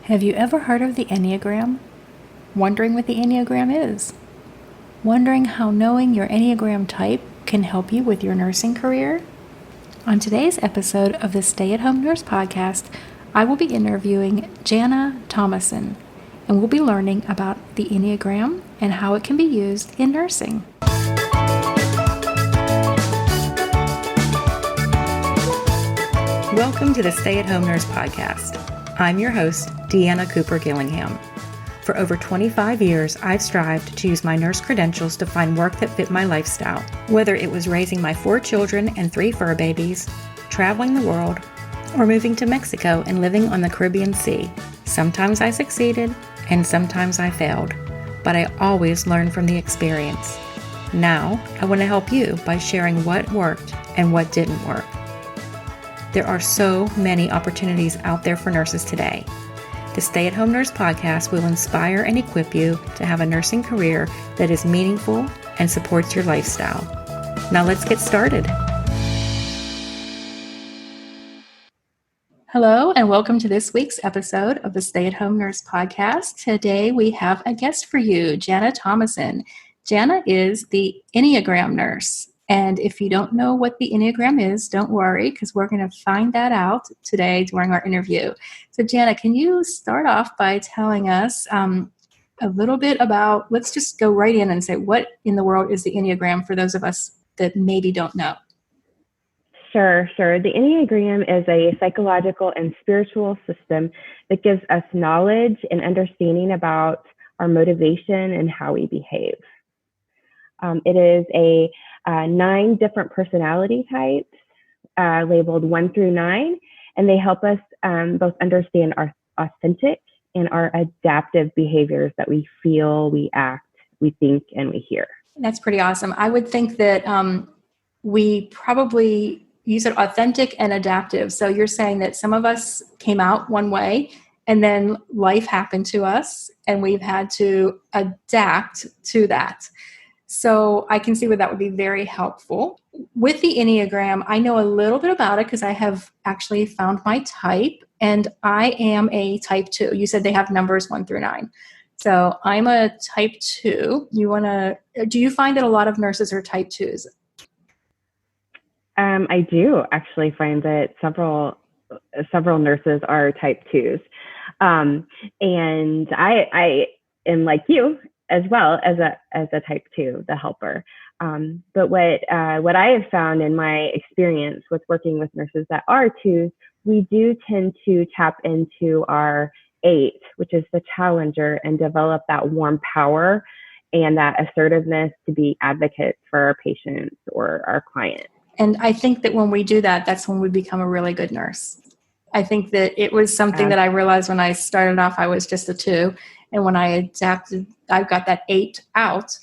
Have you ever heard of the Enneagram? Wondering what the Enneagram is? Wondering how knowing your Enneagram type can help you with your nursing career? On today's episode of the Stay at Home Nurse podcast, I will be interviewing Janna Thomason, and we'll be learning about the Enneagram and how it can be used in nursing. Welcome to the Stay at Home Nurse podcast. I'm your host, Deanna Cooper Gillingham. For over 25 years, I've strived to use my nurse credentials to find work that fit my lifestyle, whether it was raising my 4 children and 3 fur babies, traveling the world, or moving to Mexico and living on the Caribbean Sea. Sometimes I succeeded, and sometimes I failed, but I always learned from the experience. Now, I want to help you by sharing what worked and what didn't work. There are so many opportunities out there for nurses today. The Stay at Home Nurse podcast will inspire and equip you to have a nursing career that is meaningful and supports your lifestyle. Now let's get started. Hello, and welcome to this week's episode of the Stay at Home Nurse podcast. Today we have a guest for you, Janna Thomason. Janna is the Enneagram Nurse. And if you don't know what the Enneagram is, don't worry, because we're going to find that out today during our interview. So Janna, can you start off by telling us a little bit about, let's just go right in and say, what in the world is the Enneagram for those of us that maybe don't know? Sure. The Enneagram is a psychological and spiritual system that gives us knowledge and understanding about our motivation and how we behave. It is a 9 different personality types labeled 1 through 9, and they help us both understand our authentic and our adaptive behaviors that we feel, we act, we think, and we hear. That's pretty awesome. I would think that we probably use it authentic and adaptive. So you're saying that some of us came out one way and then life happened to us and we've had to adapt to that. So I can see where that would be very helpful. With the Enneagram, I know a little bit about it because I have actually found my type, and I am a type 2. You said they have numbers 1 through 9. So I'm a type 2. Do you find that a lot of nurses are type 2s? I do actually find that several nurses are type 2s. And I am like you, as well as a type 2, the helper. But what I have found in my experience with working with nurses that are 2s, we do tend to tap into our 8, which is the challenger, and develop that warm power and that assertiveness to be advocates for our patients or our clients. And I think that when we do that, that's when we become a really good nurse. I think that it was something that I realized when I started off, I was just a 2. And when I adapted, I got that 8 out.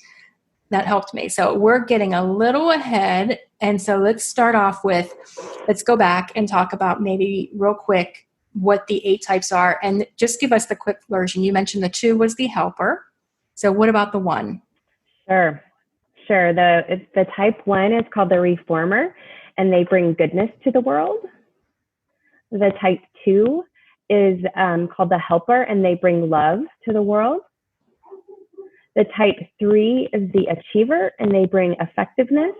That helped me. So we're getting a little ahead. And so let's go back and talk about maybe real quick what the 8 types are. And just give us the quick version. You mentioned the 2 was the helper. So what about the 1? Sure. The type 1 is called the reformer, and they bring goodness to the world. The type 2 is called the helper, and they bring love to the world. The type 3 is the achiever, and they bring effectiveness.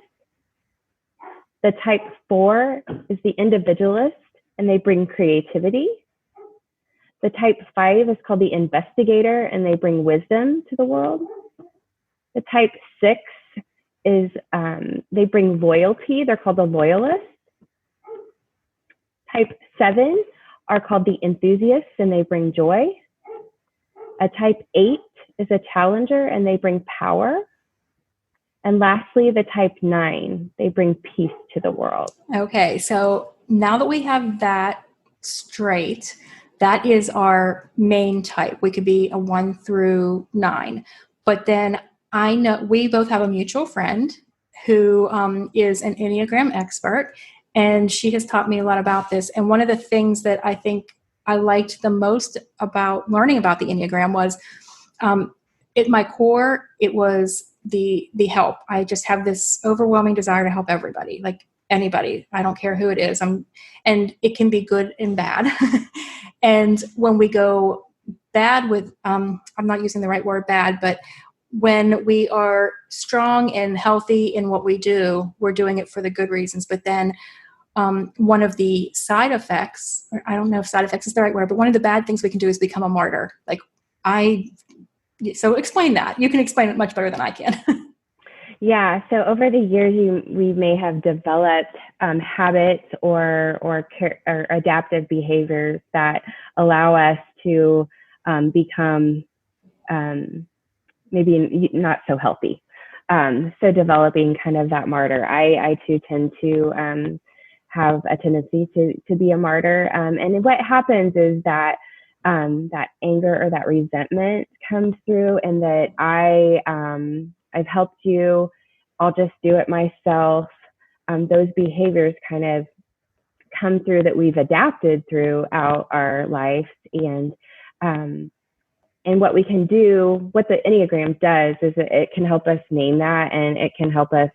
The type 4 is the individualist, and they bring creativity. The type 5 is called the investigator, and they bring wisdom to the world. The type 6 is they bring loyalty. They're called the loyalist. Type 7 are called the enthusiasts, and they bring joy. A type 8 is a challenger, and they bring power. And lastly, the type 9, they bring peace to the world. Okay, so now that we have that straight, that is our main type. We could be a 1 through 9. But then I know we both have a mutual friend who is an Enneagram expert, and she has taught me a lot about this. And one of the things that I think I liked the most about learning about the Enneagram was, at my core, it was the help. I just have this overwhelming desire to help everybody, like anybody. I don't care who it is. And it can be good and bad. And when we go bad with, I'm not using the right word bad, but when we are strong and healthy in what we do, we're doing it for the good reasons. But then one of the side effects, or I don't know if side effects is the right word, but one of the bad things we can do is become a martyr. So explain that. You can explain it much better than I can. Yeah. So over the years, we may have developed habits or adaptive behaviors that allow us to become maybe not so healthy. So developing kind of that martyr. I too tend to have a tendency to be a martyr. And what happens is that that anger or that resentment comes through, and that I've helped you, I'll just do it myself. Those behaviors kind of come through that we've adapted throughout our life. And what we can do, what the Enneagram does, is it can help us name that, and it can help us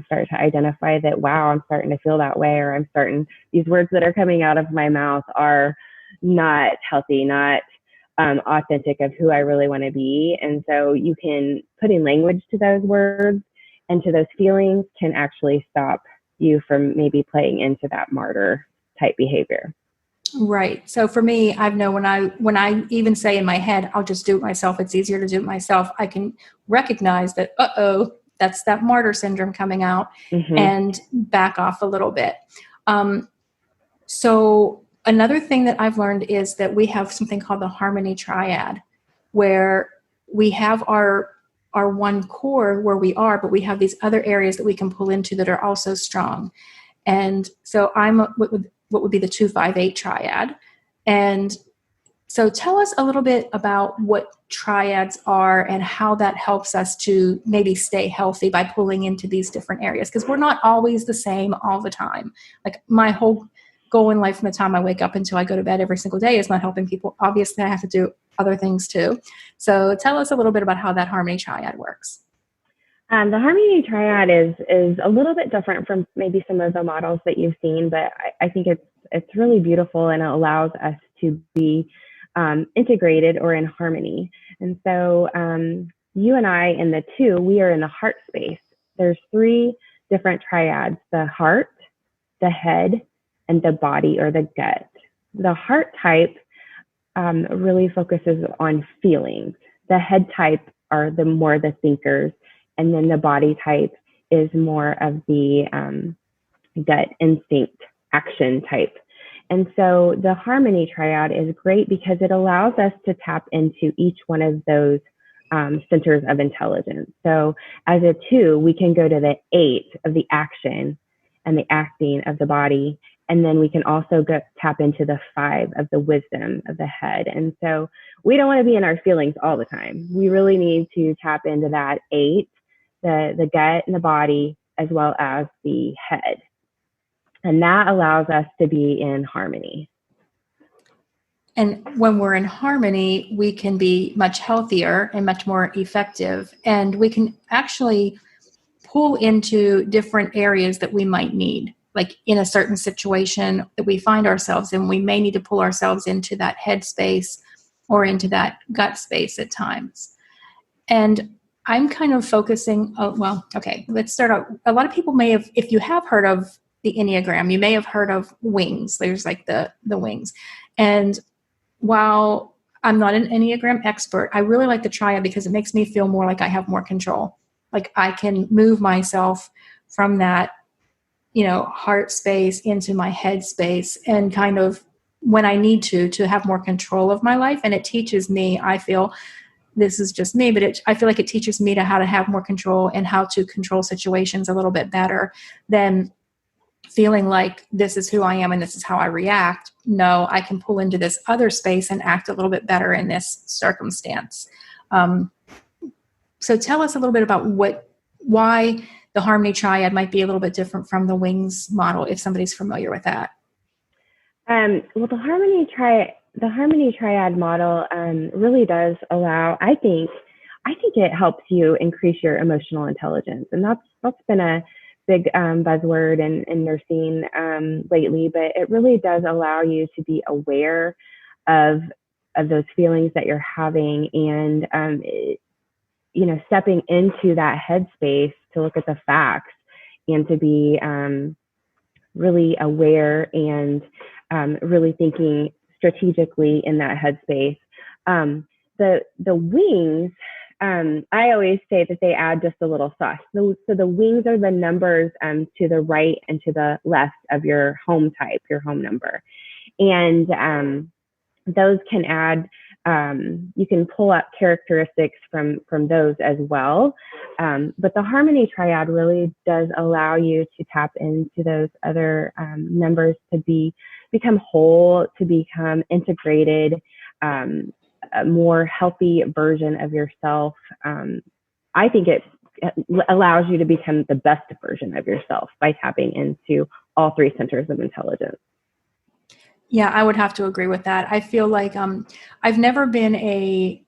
start to identify that, wow, I'm starting to feel that way, or these words that are coming out of my mouth are not healthy, not authentic of who I really want to be. And so you can putting language to those words and to those feelings can actually stop you from maybe playing into that martyr type behavior. Right. So for me, I know when I even say in my head, I'll just do it myself, it's easier to do it myself, I can recognize that, that's that martyr syndrome coming out, and back off a little bit. So another thing that I've learned is that we have something called the harmony triad, where we have our one core where we are, but we have these other areas that we can pull into that are also strong. And so I'm what would be the 2-5-8 triad. And so tell us a little bit about what triads are and how that helps us to maybe stay healthy by pulling into these different areas. Because we're not always the same all the time. Like my whole goal in life from the time I wake up until I go to bed every single day is not helping people. Obviously, I have to do other things too. So tell us a little bit about how that harmony triad works. The harmony triad is a little bit different from maybe some of the models that you've seen, but I think it's really beautiful, and it allows us to be integrated or in harmony. And so you and I in the two, we are in the heart space. There's 3 different triads: the heart, the head, and the body or the gut. The heart type really focuses on feelings. The head type are the thinkers. And then the body type is more of the gut instinct action type. And so the harmony triad is great because it allows us to tap into each one of those centers of intelligence. So as a 2, we can go to the 8 of the action and the acting of the body. And then we can also tap into the 5 of the wisdom of the head. And so we don't want to be in our feelings all the time. We really need to tap into that 8, the gut and the body, as well as the head. And that allows us to be in harmony. And when we're in harmony, we can be much healthier and much more effective. And we can actually pull into different areas that we might need. Like in a certain situation that we find ourselves in, we may need to pull ourselves into that head space or into that gut space at times. And I'm kind of focusing, let's start out. A lot of people may have, if you have heard of the Enneagram, you may have heard of wings. There's like the wings. And while I'm not an Enneagram expert, I really like the triad because it makes me feel more like I have more control. Like I can move myself from that, heart space into my head space, and kind of when I need to have more control of my life. And it teaches me, I feel, this is just me, but I feel like it teaches me how to have more control and how to control situations a little bit better than feeling like this is who I am and this is how I react. No, I can pull into this other space and act a little bit better in this circumstance. So tell us a little bit about why the harmony triad might be a little bit different from the wings model, if somebody's familiar with that. Well, the harmony triad model really does allow, I think it helps you increase your emotional intelligence. And that's been a big buzzword in nursing lately, but it really does allow you to be aware of those feelings that you're having, and stepping into that headspace to look at the facts and to be really aware and really thinking strategically in that headspace. The wings, I always say that they add just a little sauce. So the wings are the numbers to the right and to the left of your home type, your home number. And those can add, you can pull up characteristics from those as well. But the harmony triad really does allow you to tap into those other numbers to become whole, to become integrated, a more healthy version of yourself. I think it allows you to become the best version of yourself by tapping into all three centers of intelligence. Yeah, I would have to agree with that. I feel like I've never been a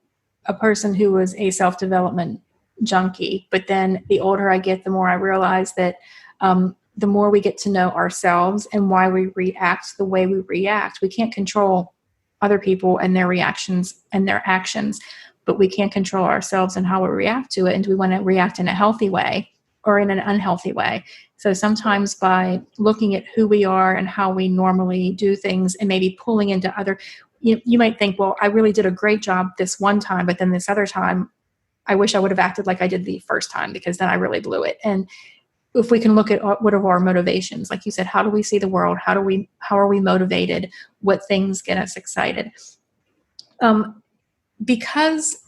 person who was a self-development junkie, but then the older I get, the more I realize that the more we get to know ourselves and why we react the way we react. We can't control other people and their reactions and their actions, but we can control ourselves and how we react to it. And do we want to react in a healthy way or in an unhealthy way? So sometimes by looking at who we are and how we normally do things and maybe pulling into other, you might think, well, I really did a great job this one time, but then this other time, I wish I would have acted like I did the first time because then I really blew it. And if we can look at what are our motivations, like you said, how do we see the world? How are we motivated? What things get us excited? Because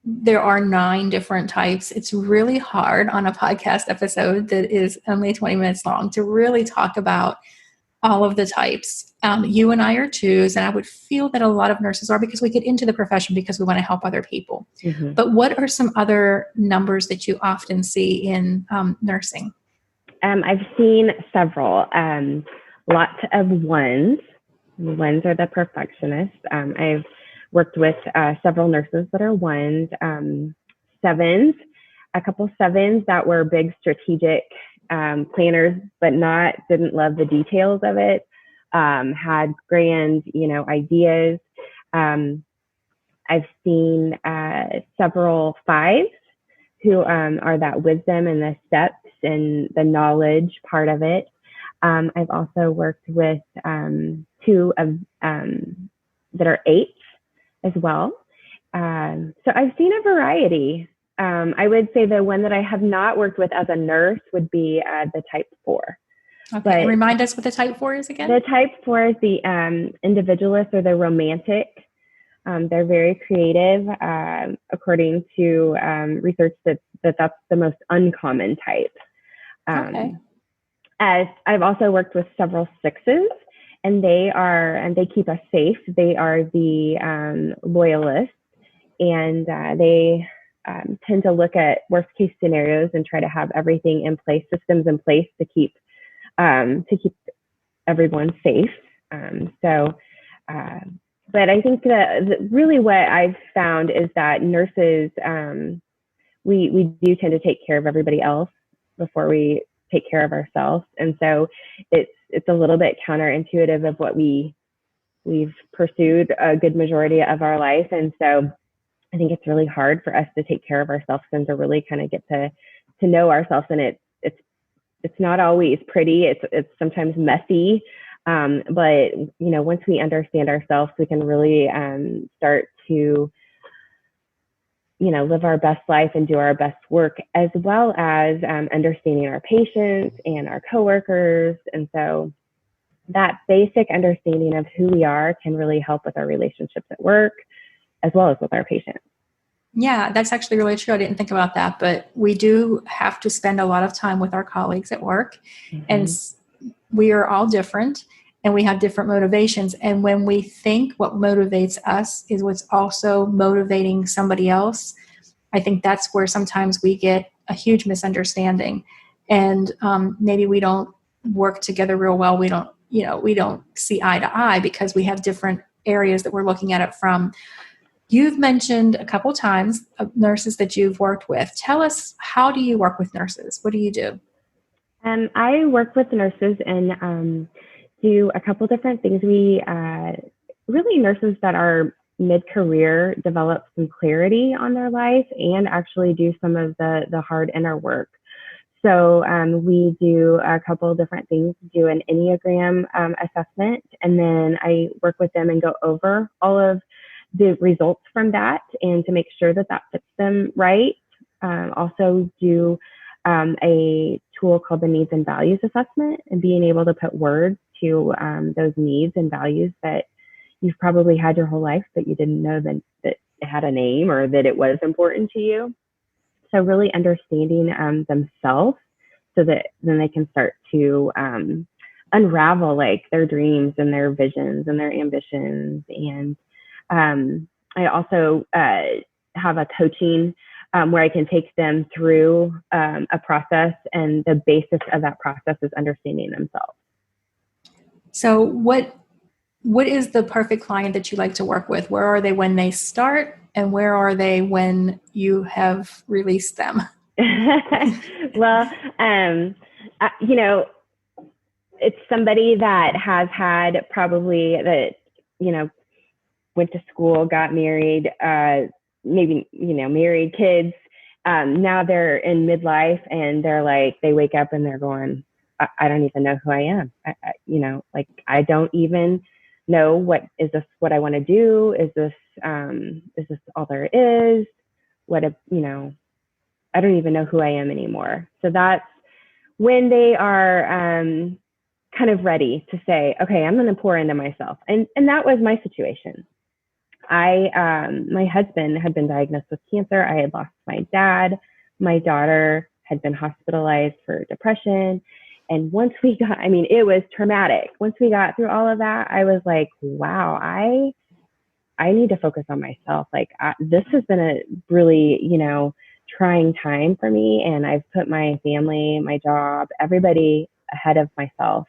there are 9 different types, it's really hard on a podcast episode that is only 20 minutes long to really talk about all of the types. You and I are 2s, and I would feel that a lot of nurses are because we get into the profession because we want to help other people. Mm-hmm. But what are some other numbers that you often see in nursing? I've seen several. Lots of 1s. 1s are the perfectionists. I've worked with several nurses that are 1s, 7s, a couple 7s that were big strategic planners, but didn't love the details of it, had grand, ideas. I've seen several 5s who are that wisdom and the steps and the knowledge part of it. I've also worked with 2 of that are 8s as well. So I've seen a variety. I would say the one that I have not worked with as a nurse would be the type 4. Okay, but and remind us what the type 4 is again? The type 4 is the individualist or the romantic. They're very creative. According to research, that's the most uncommon type. Okay. As I've also worked with several 6s, and they keep us safe. They are the loyalists, and they tend to look at worst case scenarios and try to have everything in place, systems in place to keep everyone safe. But I think that really what I've found is that nurses, we do tend to take care of everybody else before we take care of ourselves. And so it's a little bit counterintuitive of what we've pursued a good majority of our life. And so I think it's really hard for us to take care of ourselves and to really kind of get to know ourselves. And it's not always pretty. It's sometimes messy. But once we understand ourselves, we can really start to live our best life and do our best work, as well as understanding our patients and our coworkers. And so that basic understanding of who we are can really help with our relationships at work, as well as with our patients. Yeah, that's actually really true. I didn't think about that, but we do have to spend a lot of time with our colleagues at work. Mm-hmm. And we are all different and we have different motivations. And when we think what motivates us is what's also motivating somebody else, I think that's where sometimes we get a huge misunderstanding. And maybe we don't work together real well. We don't see eye to eye because we have different areas that we're looking at it from. You've mentioned a couple times nurses that you've worked with. Tell us, how do you work with nurses? What do you do? I work with nurses and do a couple different things. We really nurses that are mid-career develop some clarity on their life and actually do some of the hard inner work. So we do a couple of different things. Do an Enneagram assessment, and then I work with them and go over all of the results from that and to make sure that that fits them right. Also do a tool called the Needs and Values Assessment, and being able to put words to those needs and values that you've probably had your whole life, but you didn't know that it had a name or that it was important to you. So really understanding themselves, so that then they can start to unravel like their dreams and their visions and their ambitions. And I also have a coaching where I can take them through a process, and the basis of that process is understanding themselves. So what is the perfect client that you like to work with? Where are they when they start, and where are they when you have released them? Well, it's somebody that has had probably that, went to school, got married, maybe, married, kids. Now they're in midlife, and they're like, they wake up and they're going, I don't even know who I am. I don't even know what I want to do? Is this all there is? I don't even know who I am anymore. So that's when they are kind of ready to say, okay, I'm going to pour into myself. And that was my situation. My husband had been diagnosed with cancer. I had lost my dad. My daughter had been hospitalized for depression. And once we got, it was traumatic. Once we got through all of that, I was like, wow, I need to focus on myself. This has been a really, trying time for me. And I've put my family, my job, everybody ahead of myself.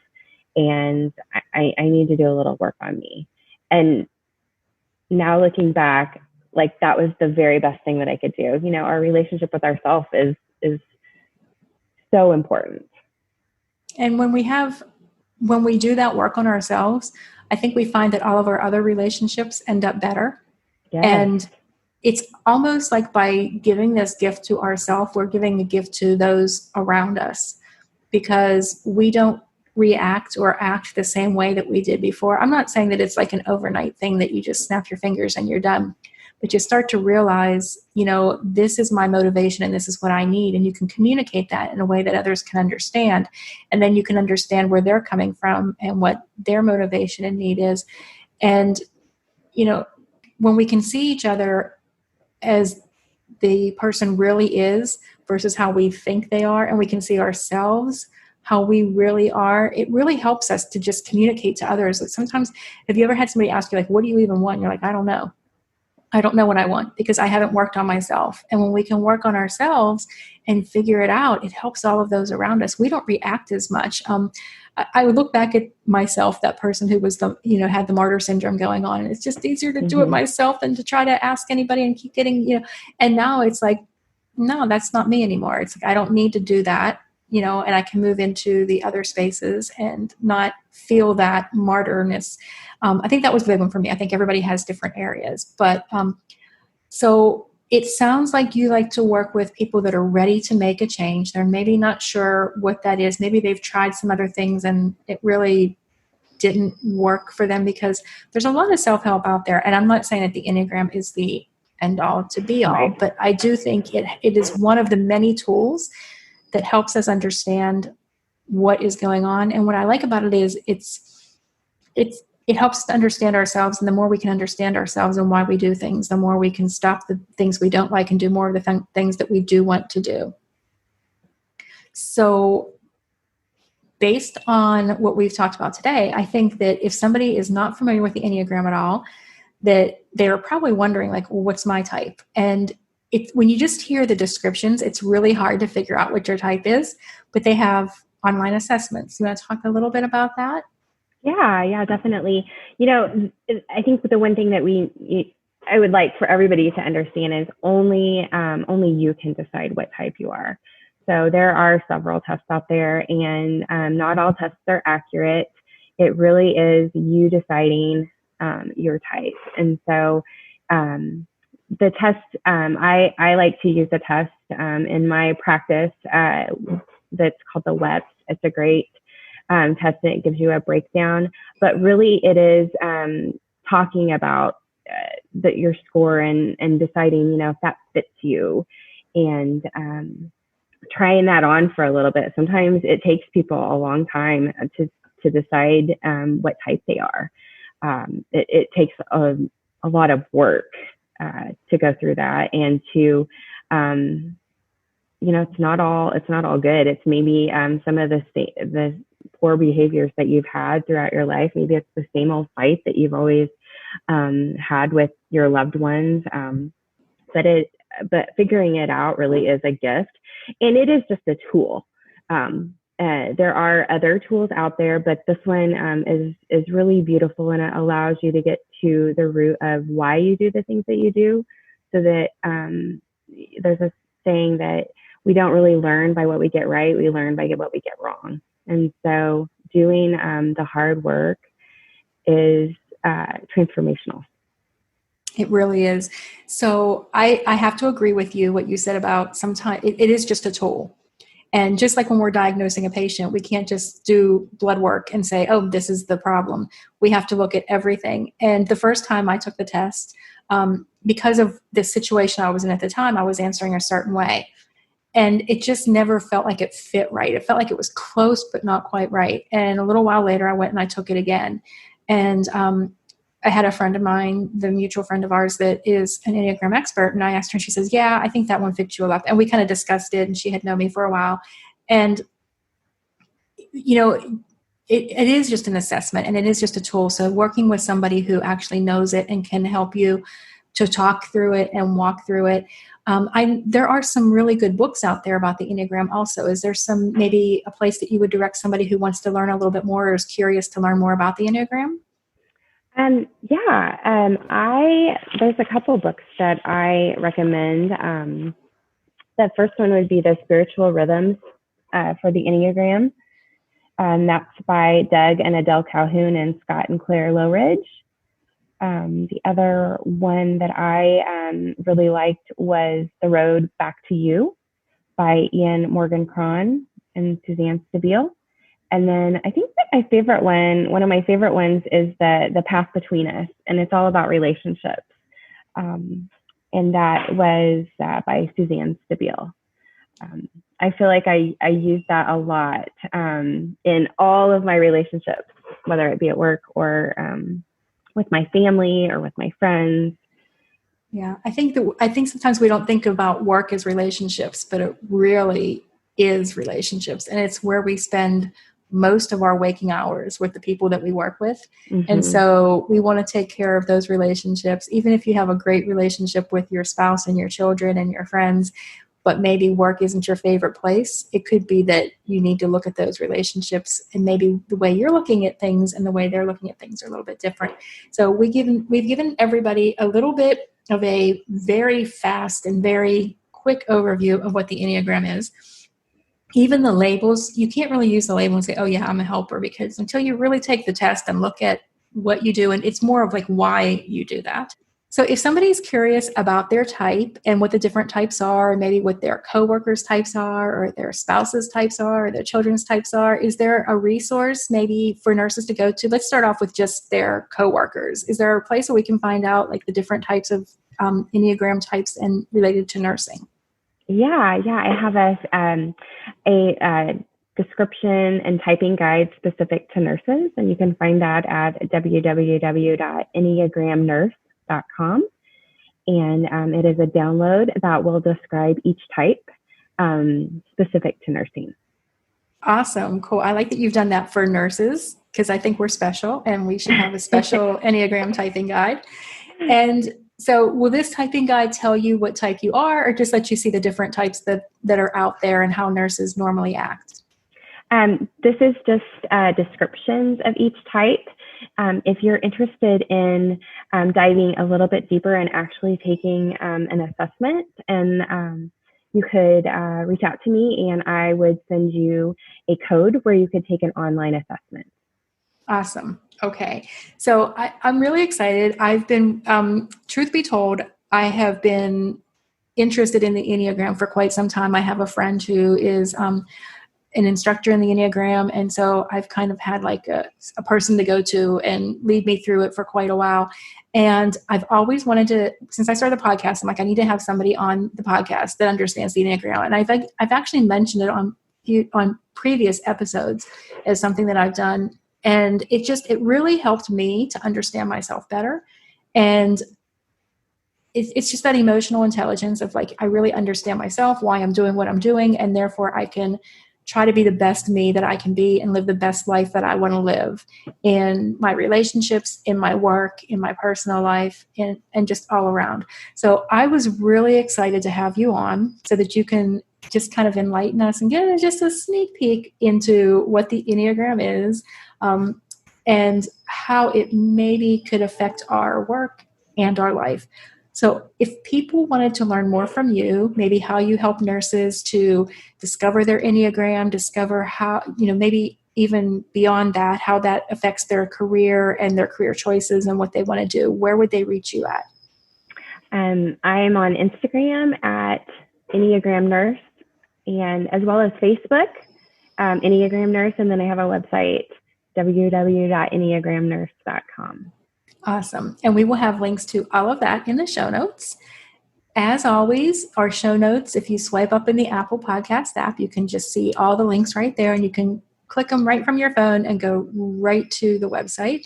And I need to do a little work on me. And now looking back, that was the very best thing that I could do. Our relationship with ourselves is so important. And when we do that work on ourselves, I think we find that all of our other relationships end up better. Yes. And it's almost like by giving this gift to ourselves, we're giving the gift to those around us, because we don't react or act the same way that we did before. I'm not saying that it's like an overnight thing that you just snap your fingers and you're done. But you start to realize, this is my motivation and this is what I need. And you can communicate that in a way that others can understand. And then you can understand where they're coming from and what their motivation and need is. And, when we can see each other as the person really is versus how we think they are, and we can see ourselves how we really are, it really helps us to just communicate to others. Sometimes, have you ever had somebody ask you, what do you even want? And you're like, I don't know. I don't know what I want because I haven't worked on myself. And when we can work on ourselves and figure it out, it helps all of those around us. We don't react as much. I would look back at myself, that person who was had the martyr syndrome going on. And it's just easier to do it myself than to try to ask anybody and keep getting, and now it's like, no, that's not me anymore. It's like, I don't need to do that, and I can move into the other spaces and not feel that martyrness. I think that was a big one for me. I think everybody has different areas, but so it sounds like you like to work with people that are ready to make a change. They're maybe not sure what that is. Maybe they've tried some other things and it really didn't work for them, because there's a lot of self-help out there. And I'm not saying that the Enneagram is the end all to be all, right, but I do think it is one of the many tools that helps us understand what is going on. And what I like about it is it helps us to understand ourselves. And the more we can understand ourselves and why we do things, the more we can stop the things we don't like and do more of the things that we do want to do. So based on what we've talked about today, I think that if somebody is not familiar with the Enneagram at all, that they're probably wondering, well, what's my type? And when you just hear the descriptions, it's really hard to figure out what your type is, but they have online assessments. You want to talk a little bit about that? Yeah, definitely. I think the one thing that I would like for everybody to understand is only you can decide what type you are. So there are several tests out there, and not all tests are accurate. It really is you deciding your type. And so the test, I like to use a test in my practice that's called the WEPS. It's a great test, and it gives you a breakdown. But really, it is talking about your score and deciding, if that fits you, and trying that on for a little bit. Sometimes it takes people a long time to decide what type they are. It takes a lot of work to go through that, and to it's not all good. It's maybe some of the poor behaviors that you've had throughout your life. Maybe it's the same old fight that you've always had with your loved ones. But figuring it out really is a gift, and it is just a tool. There are other tools out there, but this one is really beautiful, and it allows you to get to the root of why you do the things that you do. So that there's a saying that we don't really learn by what we get right, we learn by what we get wrong. And so doing the hard work is transformational. It really is. So I have to agree with you, what you said about sometimes it is just a tool. And just like when we're diagnosing a patient, we can't just do blood work and say, oh, this is the problem. We have to look at everything. And the first time I took the test, because of the situation I was in at the time, I was answering a certain way. And it just never felt like it fit right. It felt like it was close, but not quite right. And a little while later, I went and I took it again. And I had a friend of mine, the mutual friend of ours, that is an Enneagram expert. And I asked her, and she says, yeah, I think that one fits you a lot. And we kind of discussed it, and she had known me for a while. And, it is just an assessment, and it is just a tool. So working with somebody who actually knows it and can help you to talk through it and walk through it. There are some really good books out there about the Enneagram also. Is there maybe a place that you would direct somebody who wants to learn a little bit more or is curious to learn more about the Enneagram? There's a couple books that I recommend. The first one would be The Spiritual Rhythms for the Enneagram. That's by Doug and Adele Calhoun and Scott and Claire Lowridge. The other one that I really liked was The Road Back to You by Ian Morgan-Cron and Suzanne Stabile. And then I think that one of my favorite ones is the Path Between Us, and it's all about relationships. And that was by Suzanne Stabile. I feel like I use that a lot in all of my relationships, whether it be at work or with my family or with my friends. Yeah, I think sometimes we don't think about work as relationships, but it really is relationships, and it's where we spend most of our waking hours with the people that we work with. Mm-hmm. And so we want to take care of those relationships, even if you have a great relationship with your spouse and your children and your friends, but maybe work isn't your favorite place. It could be that you need to look at those relationships, and maybe the way you're looking at things and the way they're looking at things are a little bit different. So we've given everybody a little bit of a very fast and very quick overview of what the Enneagram is. Even the labels, you can't really use the label and say, oh yeah, I'm a helper, because until you really take the test and look at what you do, and it's more of like why you do that. So if somebody's curious about their type and what the different types are, and maybe what their coworkers' types are, or their spouses' types are, or their children's types are, is there a resource maybe for nurses to go to? Let's start off with just their coworkers. Is there a place where we can find out like the different types of Enneagram types and related to nursing? Yeah. I have a description and typing guide specific to nurses, and you can find that at www.enneagramnurse.com. And it is a download that will describe each type specific to nursing. Awesome. Cool. I like that you've done that for nurses, because I think we're special and we should have a special Enneagram typing guide. And so will this typing guide tell you what type you are, or just let you see the different types that are out there and how nurses normally act? This is just descriptions of each type. If you're interested in diving a little bit deeper and actually taking an assessment, and you could reach out to me, and I would send you a code where you could take an online assessment. Awesome. Okay. So I'm really excited. I've been, truth be told, I have been interested in the Enneagram for quite some time. I have a friend who is an instructor in the Enneagram. And so I've kind of had like a person to go to and lead me through it for quite a while. And I've always wanted to, since I started the podcast, I'm like, I need to have somebody on the podcast that understands the Enneagram. And I've actually mentioned it on previous episodes as something that I've done. And it really helped me to understand myself better. And it's just that emotional intelligence of like, I really understand myself, why I'm doing what I'm doing. And therefore I can try to be the best me that I can be and live the best life that I want to live in my relationships, in my work, in my personal life, and just all around. So I was really excited to have you on so that you can just kind of enlighten us and get just a sneak peek into what the Enneagram is, and how it maybe could affect our work and our life. So if people wanted to learn more from you, maybe how you help nurses to discover their Enneagram, discover how, maybe even beyond that, how that affects their career and their career choices and what they want to do, where would they reach you at? I'm on Instagram at Enneagram Nurse, and as well as Facebook, Enneagram Nurse. And then I have a website, www.enneagramnurse.com. Awesome. And we will have links to all of that in the show notes. As always, our show notes, if you swipe up in the Apple Podcast app, you can just see all the links right there, and you can click them right from your phone and go right to the website.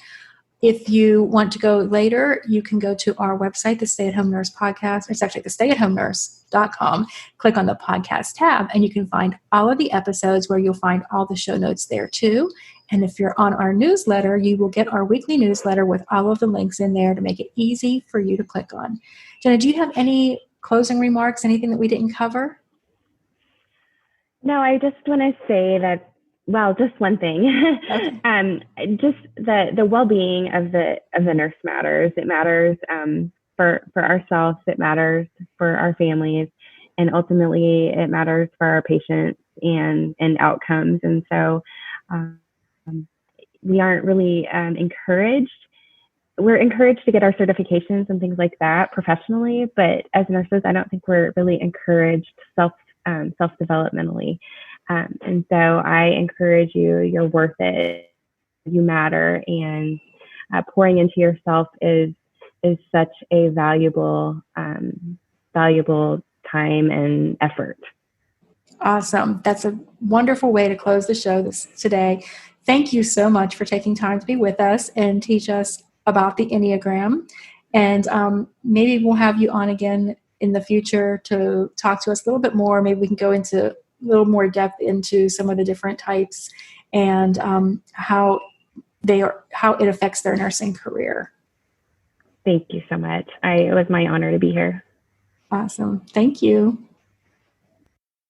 If you want to go later, you can go to our website, the Stay at Home Nurse Podcast. It's actually the stayathome.nurse.com. Click on the podcast tab, and you can find all of the episodes where you'll find all the show notes there too. And if you're on our newsletter, you will get our weekly newsletter with all of the links in there to make it easy for you to click on. Jenna, do you have any closing remarks, anything that we didn't cover? No, I just want to say that, well, just one thing. Okay. Just the well-being of the nurse matters. It matters for ourselves. It matters for our families, and ultimately, it matters for our patients and outcomes. And so, we aren't really encouraged. We're encouraged to get our certifications and things like that professionally, but as nurses, I don't think we're really encouraged self-developmentally. And so I encourage you, you're worth it, you matter, and pouring into yourself is such a valuable time and effort. Awesome. That's a wonderful way to close the show today. Thank you so much for taking time to be with us and teach us about the Enneagram. And maybe we'll have you on again in the future to talk to us a little bit more. Maybe we can go into a little more depth into some of the different types and how it affects their nursing career. Thank you so much. It was my honor to be here. Awesome. Thank you.